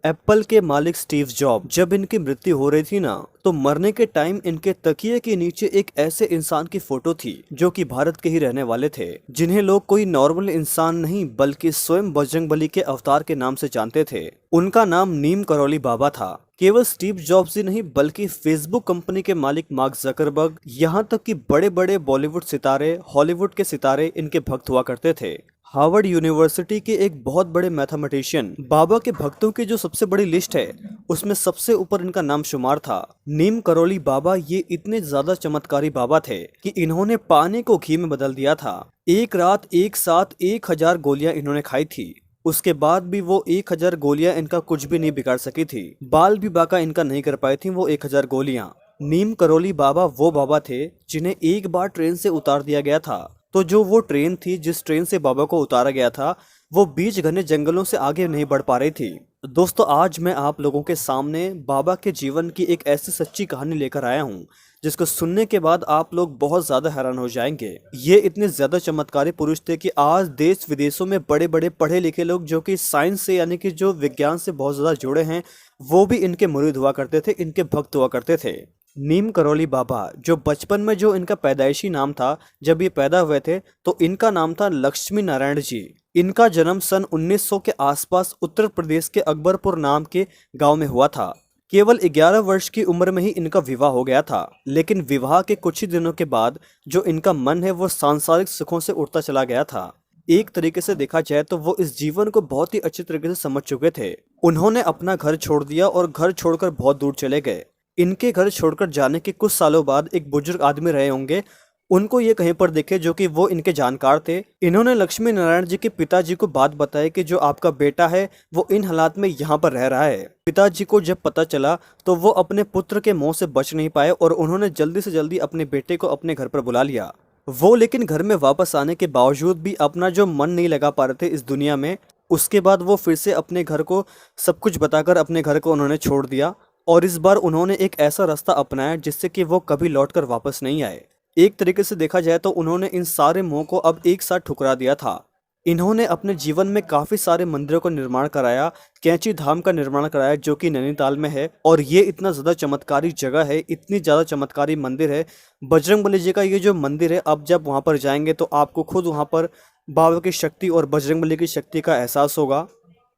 Apple के मालिक Steve job जब इनकी मृत्यु हो रही थी ना, तो मरने के टाइम इनके तकिए के नीचे एक ऐसे इंसान की फोटो थी जो कि भारत के ही रहने वाले थे, जिन्हें लोग कोई नॉर्मल इंसान नहीं बल्कि स्वयं बजरंगबली के अवतार के नाम से जानते थे। उनका नाम नीम करौली बाबा था। केवल स्टीव जॉब्स ही नहीं बल्कि फेसबुक कंपनी के मालिक मार्क जकरबर्ग, यहाँ तक कि बड़े बड़े बॉलीवुड सितारे, हॉलीवुड के सितारे इनके भक्त हुआ करते थे। हार्वर्ड यूनिवर्सिटी के एक बहुत बड़े मैथमेटिशियन बाबा के भक्तों की जो सबसे बड़ी लिस्ट है, उसमें सबसे ऊपर इनका नाम शुमार था। नीम करौली बाबा ये इतने ज्यादा चमत्कारी बाबा थे कि इन्होंने पानी को घी में बदल दिया था। एक रात एक साथ 1000 गोलियां इन्होंने खाई थी। उसके बाद भी वो 1000 गोलियां इनका कुछ भी नहीं बिगाड़ सकी थी। बाल भी बाका इनका नहीं कर पाई थी वो 1000 गोलियां। नीम करौली बाबा वो बाबा थे जिन्हें एक बार ट्रेन से उतार दिया गया था। तो जो वो ट्रेन थी जिस ट्रेन से बाबा को उतारा गया था, वो बीच घने जंगलों से आगे नहीं बढ़ पा रही थी। दोस्तों, आज मैं आप लोगों के सामने बाबा के जीवन की एक ऐसी सच्ची कहानी लेकर आया हूँ जिसको सुनने के बाद आप लोग बहुत ज्यादा हैरान हो जाएंगे। ये इतने ज्यादा चमत्कारी पुरुष थे कि आज देश विदेशों में बड़े बड़े पढ़े लिखे लोग जो कि साइंस से यानी कि जो विज्ञान से बहुत ज्यादा जुड़े हैं, वो भी इनके मुरीद हुआ करते थे, इनके भक्त हुआ करते थे। नीम करौली बाबा जो बचपन में जो इनका पैदाइशी नाम था, जब ये पैदा हुए थे तो इनका नाम था लक्ष्मी नारायण जी। इनका जन्म सन 1900 के आसपास उत्तर प्रदेश के अकबरपुर नाम के गांव में हुआ था। केवल 11 वर्ष की उम्र में ही इनका विवाह हो गया था, लेकिन विवाह के कुछ ही दिनों के बाद जो इनका मन है वो सांसारिक सुखों से उठता चला गया था। एक तरीके से देखा जाए तो वो इस जीवन को बहुत ही अच्छे तरीके से समझ चुके थे। उन्होंने अपना घर छोड़ दिया और घर छोड़कर बहुत दूर चले गए। इनके घर छोड़कर जाने के कुछ सालों बाद एक बुजुर्ग आदमी रहे होंगे, उनको ये कहीं पर देखे जो कि वो इनके जानकार थे। इन्होंने लक्ष्मी नारायण जी के पिताजी को बात बताई कि जो आपका बेटा है वो इन हालात में यहाँ पर रह रहा है। पिताजी को जब पता चला तो वो अपने पुत्र के मुंह से बच नहीं पाए और उन्होंने जल्दी से जल्दी अपने बेटे को अपने घर पर बुला लिया। वो लेकिन घर में वापस आने के बावजूद भी अपना जो मन नहीं लगा पा रहे थे इस दुनिया में। उसके बाद वो फिर से अपने घर को सब कुछ बताकर अपने घर को उन्होंने छोड़ दिया और इस बार उन्होंने एक ऐसा रास्ता अपनाया जिससे कि वो कभी लौटकर वापस नहीं आए। एक तरीके से देखा जाए तो उन्होंने इन सारे मोह को अब एक साथ ठुकरा दिया था। इन्होंने अपने जीवन में काफी सारे मंदिरों का निर्माण कराया। कैंची धाम का निर्माण कराया जो कि नैनीताल में है, और ये इतना ज्यादा चमत्कारी जगह है, इतनी ज्यादा चमत्कारी मंदिर है। बजरंगबली जी का ये जो मंदिर है, अब जब वहां पर जाएंगे तो आपको खुद वहां पर बाबा की शक्ति और बजरंगबली की शक्ति का एहसास होगा।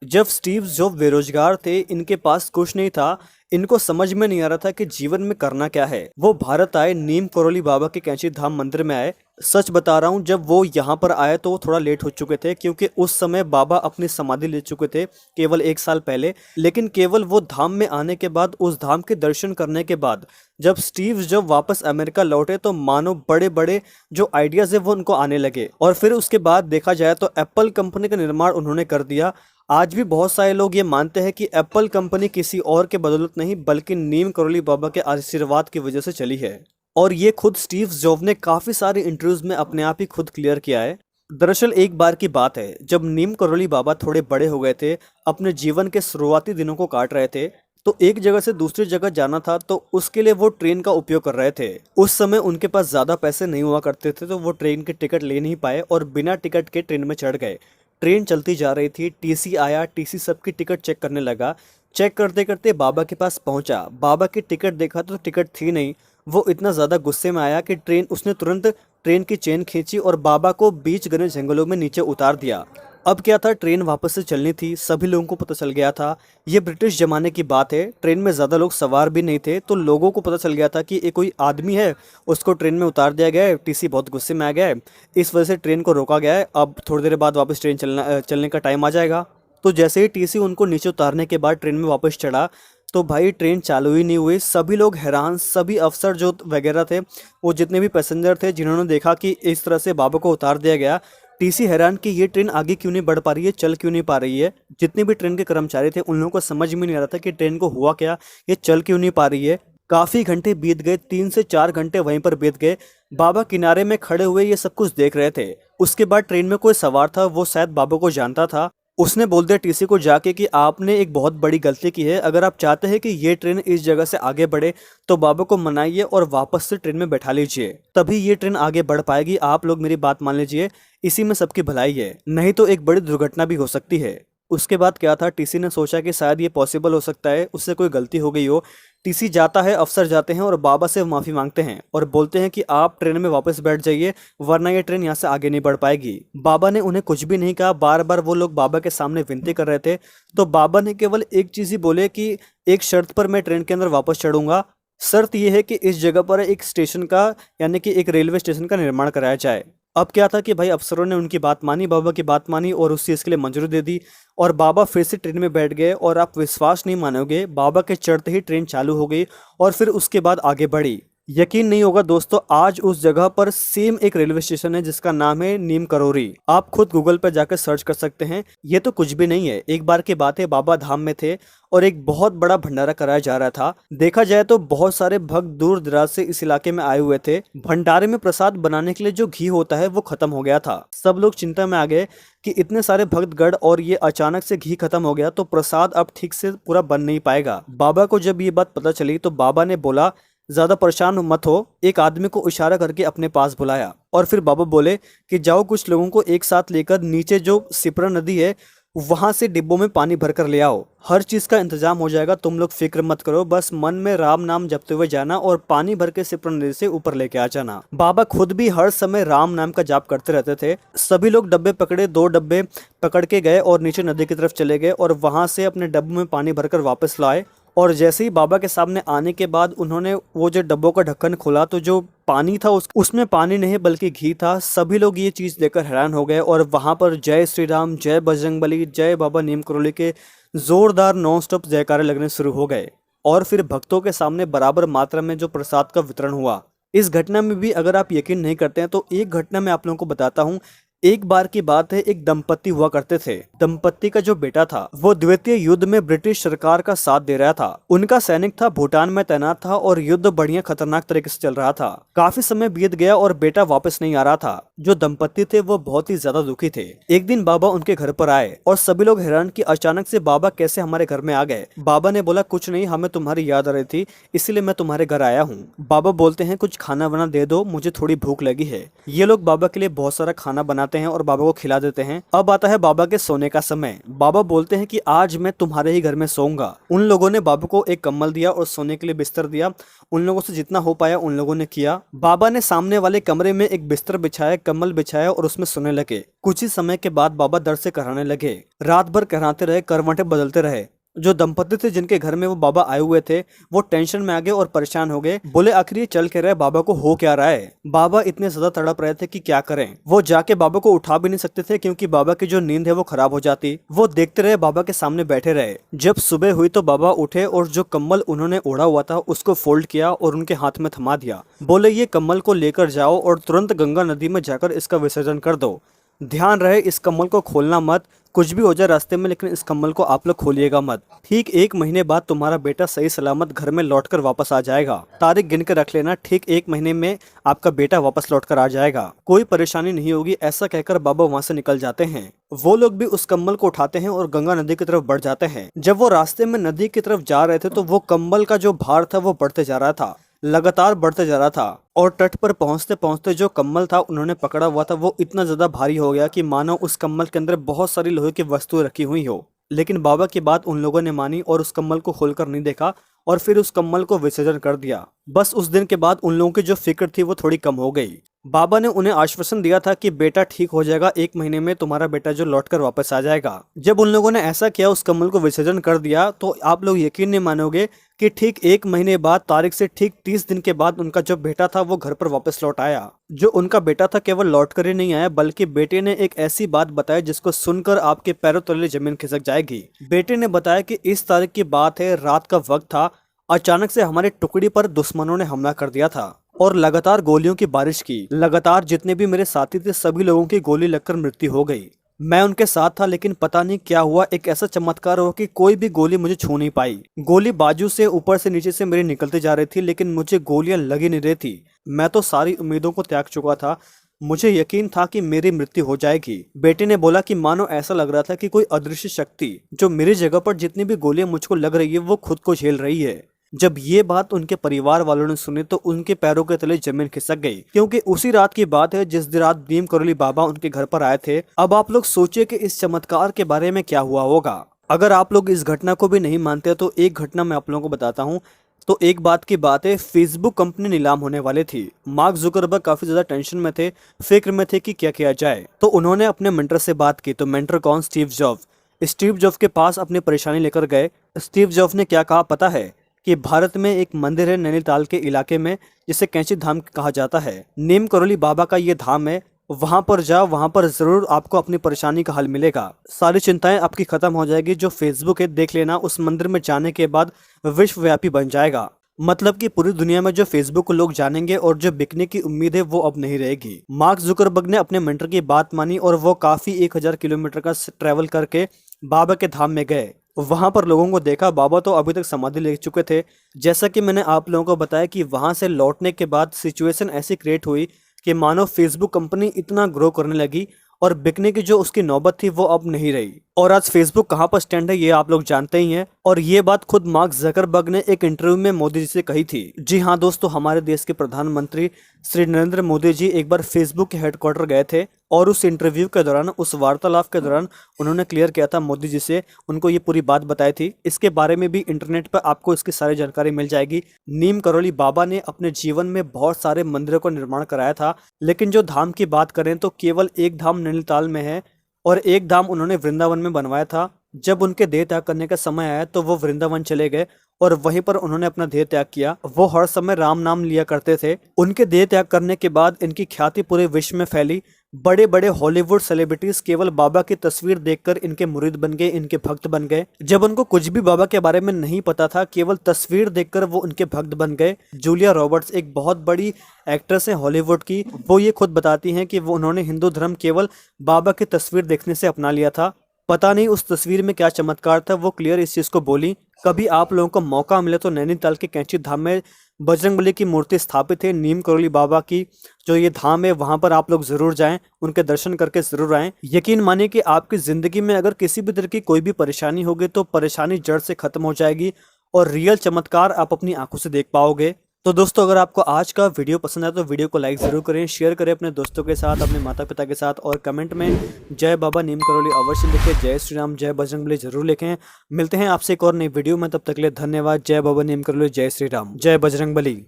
जब स्टीव जॉब बेरोजगार थे, इनके पास कुछ नहीं था, इनको समझ में नहीं आ रहा था कि जीवन में करना क्या है, वो भारत आए, नीम करौली बाबा के कैंची धाम मंदिर में आए। सच बता रहा हूँ, जब वो यहाँ पर आए तो वो थोड़ा लेट हो चुके थे क्योंकि उस समय बाबा अपनी समाधि ले चुके थे केवल 1 साल पहले। लेकिन केवल वो धाम में आने के बाद, उस धाम के दर्शन करने के बाद जब स्टीव जॉब वापस अमेरिका लौटे तो मानो बड़े बड़े जो आइडियाज है वो उनको आने लगे। और फिर उसके बाद देखा जाए तो एप्पल कंपनी का निर्माण उन्होंने कर दिया। आज भी बहुत सारे लोग ये मानते हैं कि एप्पल कंपनी किसी और के बदौलत नहीं बल्कि नीम करौली बाबा के आशीर्वाद की वजह से चली है। और ये खुद स्टीव जॉब ने काफी सारे इंटरव्यूज में अपने आप ही खुद क्लियर किया है। दरअसल एक बार की बात है, जब नीम करौली बाबा थोड़े बड़े हो गए थे, अपने जीवन के शुरुआती दिनों को काट रहे थे, तो एक जगह से दूसरी जगह जाना था तो उसके लिए वो ट्रेन का उपयोग कर रहे थे। उस समय उनके पास ज्यादा पैसे नहीं हुआ करते थे तो वो ट्रेन की टिकट ले नहीं पाए और बिना टिकट के ट्रेन में चढ़ गए। ट्रेन चलती जा रही थी, टीसी आया, टीसी सबकी टिकट चेक करने लगा। चेक करते करते बाबा के पास पहुंचा, बाबा की टिकट देखा तो टिकट थी नहीं। वो इतना ज़्यादा गुस्से में आया कि उसने तुरंत ट्रेन की चेन खींची और बाबा को बीच घने जंगलों में नीचे उतार दिया। अब क्या था, ट्रेन वापस से चलनी थी, सभी लोगों को पता चल गया था। ये ब्रिटिश जमाने की बात है, ट्रेन में ज़्यादा लोग सवार भी नहीं थे, तो लोगों को पता चल गया था कि ये कोई आदमी है, उसको ट्रेन में उतार दिया गया है। टीसी बहुत गुस्से में आ गया है, इस वजह से ट्रेन को रोका गया है। अब थोड़ी देर बाद वापस ट्रेन चलने का टाइम आ जाएगा। तो जैसे ही टीसी उनको नीचे उतारने के बाद ट्रेन में वापस चढ़ा तो भाई ट्रेन चालू ही नहीं हुई। सभी लोग हैरान, सभी अफसर जो वगैरह थे, वो जितने भी पैसेंजर थे जिन्होंने देखा कि इस तरह से बाबा को उतार दिया गया, टीसी हैरान कि ये ट्रेन आगे क्यों नहीं बढ़ पा रही है, चल क्यों नहीं पा रही है। जितने भी ट्रेन के कर्मचारी थे उन लोगों को समझ में नहीं आ रहा था कि ट्रेन को हुआ क्या, ये चल क्यों नहीं पा रही है। काफी घंटे बीत गए, 3 से 4 घंटे वहीं पर बीत गए। बाबा किनारे में खड़े हुए ये सब कुछ देख रहे थे। उसके बाद ट्रेन में कोई सवार था, वो शायद बाबा को जानता था। उसने बोल दिया टीसी को जाके कि आपने एक बहुत बड़ी गलती की है, अगर आप चाहते हैं कि ये ट्रेन इस जगह से आगे बढ़े तो बाबा को मनाइए और वापस से ट्रेन में बैठा लीजिए, तभी ये ट्रेन आगे बढ़ पाएगी। आप लोग मेरी बात मान लीजिए, इसी में सबकी भलाई है, नहीं तो एक बड़ी दुर्घटना भी हो सकती है। उसके बाद क्या था, टीसी ने सोचा कि शायद ये पॉसिबल हो सकता है, उससे कोई गलती हो गई हो। टीसी जाता है, अफसर जाते हैं और बाबा से माफी मांगते हैं और बोलते हैं कि आप ट्रेन में वापस बैठ जाइए, वरना ये ट्रेन यहाँ से आगे नहीं बढ़ पाएगी। बाबा ने उन्हें कुछ भी नहीं कहा, बार बार वो लोग बाबा के सामने विनती कर रहे थे। तो बाबा ने केवल एक चीज ही बोले कि एक शर्त पर मैं ट्रेन के अंदर वापस चढ़ूंगा। शर्त यह है कि इस जगह पर एक स्टेशन का, यानी कि एक रेलवे स्टेशन का निर्माण कराया जाए। अब क्या था कि भाई अफसरों ने उनकी बात मानी, बाबा की बात मानी और उस चीज़ के लिए मंजूरी दे दी और बाबा फिर से ट्रेन में बैठ गए। और आप विश्वास नहीं मानोगे, बाबा के चढ़ते ही ट्रेन चालू हो गई और फिर उसके बाद आगे बढ़ी। यकीन नहीं होगा दोस्तों, आज उस जगह पर सेम एक रेलवे स्टेशन है जिसका नाम है नीम करोरी। आप खुद गूगल पर जाकर सर्च कर सकते हैं। ये तो कुछ भी नहीं है। एक बार की बात है, बाबा धाम में थे और एक बहुत बड़ा भंडारा कराया जा रहा था। देखा जाए तो बहुत सारे भक्त दूर दराज से इस इलाके में आए हुए थे। भंडारे में प्रसाद बनाने के लिए जो घी होता है वो खत्म हो गया था। सब लोग चिंता में आ गए कि इतने सारे भक्तगण और ये अचानक से घी खत्म हो गया तो प्रसाद अब ठीक से पूरा बन नहीं पाएगा। बाबा को जब ये बात पता चली तो बाबा ने बोला, ज्यादा परेशान मत हो। एक आदमी को इशारा करके अपने पास बुलाया और फिर बाबा बोले कि जाओ कुछ लोगों को एक साथ लेकर नीचे जो सिपरा नदी है वहां से डिब्बों में पानी भर कर ले आओ। हर चीज का इंतजाम हो जाएगा, तुम लोग फिक्र मत करो, बस मन में राम नाम जपते हुए जाना और पानी भर के सिपरा नदी से ऊपर लेके आ जाना। बाबा खुद भी हर समय राम नाम का जाप करते रहते थे। सभी लोग डब्बे पकड़े, 2 डब्बे पकड़ के गए और नीचे नदी की तरफ चले गए और वहां से अपने डब्बों में पानी भरकर वापस लाए। और जैसे ही बाबा के सामने आने के बाद उन्होंने वो जो डब्बों का ढक्कन खोला तो जो पानी था उसमें पानी नहीं बल्कि घी था। सभी लोग ये चीज देखकर हैरान हो गए और वहां पर जय श्री राम, जय बजरंगबली, जय बाबा नीम करोली के जोरदार नॉन स्टॉप जयकारे लगने शुरू हो गए। और फिर भक्तों के सामने बराबर मात्रा में जो प्रसाद का वितरण हुआ। इस घटना में भी अगर आप यकीन नहीं करते हैं तो एक घटना मैं आप लोगों को बताता हूँ। एक बार की बात है, एक दंपत्ति हुआ करते थे। दंपत्ति का जो बेटा था वो द्वितीय युद्ध में ब्रिटिश सरकार का साथ दे रहा था। उनका सैनिक था, भूटान में तैनात था और युद्ध बढ़िया खतरनाक तरीके से चल रहा था। काफी समय बीत गया और बेटा वापस नहीं आ रहा था। जो दंपत्ति थे वो बहुत ही ज्यादा दुखी थे। एक दिन बाबा उनके घर पर आए और सभी लोग हैरान कि अचानक से बाबा कैसे हमारे घर में आ गए। बाबा ने बोला, कुछ नहीं, हमें तुम्हारी याद आ रही थी इसलिए मैं तुम्हारे घर आया हूँ। बाबा बोलते हैं, कुछ खाना बना दे दो, मुझे थोड़ी भूख लगी है। ये लोग बाबा के लिए बहुत सारा खाना बनाते हैं और बाबा को खिला देते हैं। अब आता है बाबा के सोने का समय। बाबा बोलते हैं कि आज मैं तुम्हारे ही घर में सोऊंगा। उन लोगों ने बाबा को एक कंबल दिया और सोने के लिए बिस्तर दिया। उन लोगों से जितना हो पाया उन लोगों ने किया। बाबा ने सामने वाले कमरे में एक बिस्तर बिछाया, कंबल बिछाया और उसमें सोने लगे। कुछ ही समय के बाद बाबा दर्द से कराने लगे। रात भर कराते रहे, करवटें बदलते रहे। जो दंपति थे जिनके घर में वो बाबा आए हुए थे वो टेंशन में आ गए और परेशान हो गए। बोले, आखिर ये चल के रहे, बाबा को हो क्या रहा है। बाबा इतने ज्यादा तड़प रहे थे कि क्या करें। वो जाके बाबा को उठा भी नहीं सकते थे क्योंकि बाबा की जो नींद है वो खराब हो जाती। वो देखते रहे, बाबा के सामने बैठे रहे। जब सुबह हुई तो बाबा उठे और जो कम्बल उन्होंने ओढ़ा हुआ था उसको फोल्ड किया और उनके हाथ में थमा दिया। बोले, ये कम्बल को लेकर जाओ और तुरंत गंगा नदी में जाकर इसका विसर्जन कर दो। ध्यान रहे इस कम्बल को खोलना मत, कुछ भी हो जाए रास्ते में, लेकिन इस कम्बल को आप लोग खोलिएगा मत। ठीक 1 महीने बाद तुम्हारा बेटा सही सलामत घर में लौटकर वापस आ जाएगा। तारीख गिन कर रख लेना, ठीक 1 महीने में आपका बेटा वापस लौटकर आ जाएगा, कोई परेशानी नहीं होगी। ऐसा कहकर बाबा वहां से निकल जाते हैं। वो लोग भी उस कम्बल को उठाते हैं और गंगा नदी की तरफ बढ़ जाते हैं। जब वो रास्ते में नदी की तरफ जा रहे थे तो वो कम्बल का जो भार था वो बढ़ते जा रहा था, लगातार बढ़ते जा रहा था। और तट पर पहुंचते पहुंचते जो कम्बल था उन्होंने पकड़ा हुआ था वो इतना ज्यादा भारी हो गया कि मानो उस कम्बल के अंदर बहुत सारी लोहे की वस्तुएं रखी हुई हो। लेकिन बाबा की बात उन लोगों ने मानी और उस कम्बल को खोलकर नहीं देखा और फिर उस कम्बल को विसर्जन कर दिया। बस उस दिन के बाद उन लोगों की जो फिक्र थी वो थोड़ी कम हो गई। बाबा ने उन्हें आश्वासन दिया था कि बेटा ठीक हो जाएगा, 1 महीने में तुम्हारा बेटा जो लौटकर वापस आ जाएगा। जब उन लोगों ने ऐसा किया, उस कम्बल को विसर्जन कर दिया, तो आप लोग यकीन नहीं मानोगे कि ठीक 1 महीने बाद, तारीख से ठीक 30 दिन के बाद उनका जो बेटा था वो घर पर वापस लौट आया। जो उनका बेटा था केवल लौट कर ही नहीं आया बल्कि बेटे ने एक ऐसी बात बताई जिसको सुनकर आपके पैरों तले जमीन खिसक जाएगी। बेटे ने बताया कि इस तारीख की बात है, रात का वक्त था, अचानक से हमारे टुकड़ी पर दुश्मनों ने हमला कर दिया था और लगातार गोलियों की बारिश की। लगातार जितने भी मेरे साथी थे सभी लोगों की गोली लगकर मृत्यु हो गई। मैं उनके साथ था लेकिन पता नहीं क्या हुआ, एक ऐसा चमत्कार हुआ कि कोई भी गोली मुझे छू नहीं पाई। गोली बाजू से, ऊपर से, नीचे से मेरी निकलती जा रही थी लेकिन मुझे गोलियां लगी नहीं रही थी। मैं तो सारी उम्मीदों को त्याग चुका था। मुझे यकीन था कि मेरी मृत्यु हो जाएगी। बेटे ने बोला कि मानो ऐसा लग रहा था कि कोई अदृश्य शक्ति जो मेरी जगह पर जितनी भी गोलियां मुझको लग रही है वो खुद को झेल रही है। जब ये बात उनके परिवार वालों ने सुनी तो उनके पैरों के तले जमीन खिसक गई, क्योंकि उसी रात की बात है जिस रात नीम करोली बाबा उनके घर पर आए थे। अब आप लोग सोचिए कि इस चमत्कार के बारे में क्या हुआ होगा। अगर आप लोग इस घटना को भी नहीं मानते तो एक घटना मैं आप लोगों को बताता हूँ। तो एक बात की बात है, फेसबुक कंपनी नीलाम होने वाली थी। मार्क जुकरबर्ग काफी ज्यादा टेंशन में थे, फिक्र में थे कि क्या किया जाए। तो उन्होंने अपने मेंटर से बात की। तो मेंटर कौन? Steve job. स्टीव जॉब के पास अपनी परेशानी लेकर गए। स्टीव जॉब ने क्या कहा पता है? कि भारत में एक मंदिर है नैनीताल के इलाके में, जिसे कैंची धाम कहा जाता है। नीम करोली बाबा का ये धाम है, वहां पर जाओ, वहां पर जरूर आपको अपनी परेशानी का हल मिलेगा। सारी चिंताएं आपकी खत्म हो जाएगी। जो फेसबुक है देख लेना, उस मंदिर में जाने के बाद विश्वव्यापी बन जाएगा। मतलब कि पूरी दुनिया में जो फेसबुक को लोग जानेंगे और जो बिकने की उम्मीद है वो अब नहीं रहेगी। मार्क जुकरबर्ग ने अपने मेंटर की बात मानी और वो काफी 1000 किलोमीटर का ट्रैवल करके बाबा के धाम में गए। वहां पर लोगों को देखा, बाबा तो अभी तक समाधि ले चुके थे। जैसा कि मैंने आप लोगों को बताया कि वहां से लौटने के बाद सिचुएशन ऐसी क्रिएट हुई कि मानो फेसबुक कंपनी इतना ग्रो करने लगी और बिकने की जो उसकी नौबत थी वो अब नहीं रही। और आज फेसबुक कहां पर स्टैंड है ये आप लोग जानते ही हैं। और ये बात खुद मार्क जकरबर्ग ने एक इंटरव्यू में मोदी जी से कही थी। जी हाँ दोस्तों, हमारे देश के प्रधानमंत्री श्री नरेंद्र मोदी जी एक बार फेसबुक के हेडक्वार्टर गए थे और उस इंटरव्यू के दौरान, उस वार्तालाप के दौरान उन्होंने क्लियर किया था मोदी जी से, उनको ये पूरी बात बताई थी। इसके बारे में भी इंटरनेट पर आपको इसकी सारी जानकारी मिल जाएगी। नीम करोली बाबा ने अपने जीवन में बहुत सारे मंदिरों का निर्माण कराया था, लेकिन जो धाम की बात करें तो केवल एक धाम नैनीताल में है और एक धाम उन्होंने वृंदावन में बनवाया था। जब उनके देह त्याग करने का समय आया तो वो वृंदावन चले गए और वहीं पर उन्होंने अपना देह त्याग किया। वो हर समय राम नाम लिया करते थे। उनके देह त्याग करने के बाद इनकी ख्याति पूरे विश्व में फैली। बड़े बड़े हॉलीवुड सेलिब्रिटीज केवल बाबा की तस्वीर देखकर इनके मुरीद बन गए, इनके भक्त बन गए। जब उनको कुछ भी बाबा के बारे में नहीं पता था, केवल तस्वीर देखकर वो उनके भक्त बन गए। जूलिया रॉबर्ट्स एक बहुत बड़ी एक्ट्रेस है हॉलीवुड की, वो ये खुद बताती हैं कि वो उन्होंने हिंदू धर्म केवल बाबा की तस्वीर देखने से अपना लिया था। पता नहीं उस तस्वीर में क्या चमत्कार था, वो क्लियर इस चीज को बोली। कभी आप लोगों को मौका मिले तो नैनीताल के कैंची धाम में बजरंगबली की मूर्ति स्थापित है, नीम करोली बाबा की जो ये धाम है, वहां पर आप लोग जरूर जाएं, उनके दर्शन करके जरूर आएं। यकीन मानिए कि आपकी जिंदगी में अगर किसी भी तरह की कोई भी परेशानी होगी तो परेशानी जड़ से खत्म हो जाएगी और रियल चमत्कार आप अपनी आंखों से देख पाओगे। तो दोस्तों, अगर आपको आज का वीडियो पसंद आया तो वीडियो को लाइक जरूर करें, शेयर करें अपने दोस्तों के साथ, अपने माता पिता के साथ, और कमेंट में जय बाबा नीम करोली अवश्य लिखें। जय श्री राम, जय बजरंगबली जरूर लिखें। मिलते हैं आपसे एक और नई वीडियो में, तब तक के लिए धन्यवाद। जय बाबा नीम करोली, जय श्री राम, जय बजरंगबली।